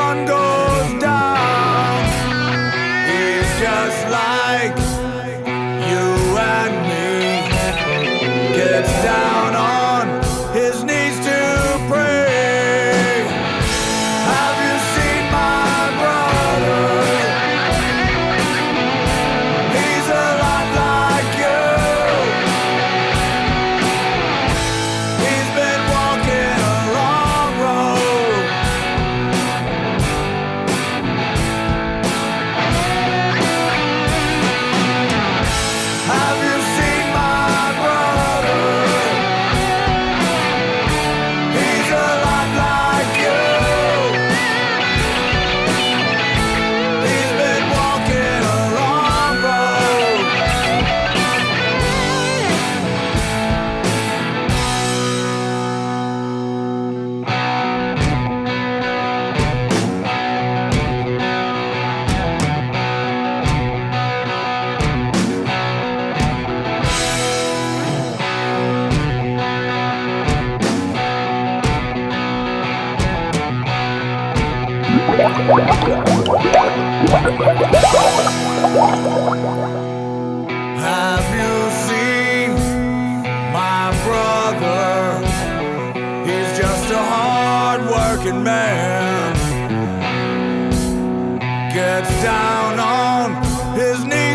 sun goes down, he's just like you and me. Gets down on his knees to pray. Have you seen my brother? He's a lot like you. He's been walking a long road. Have you seen my brother? He's a lot like you. He's been walking a long road. Have you seen my brother? He's just a hard-working man. Gets down on his knees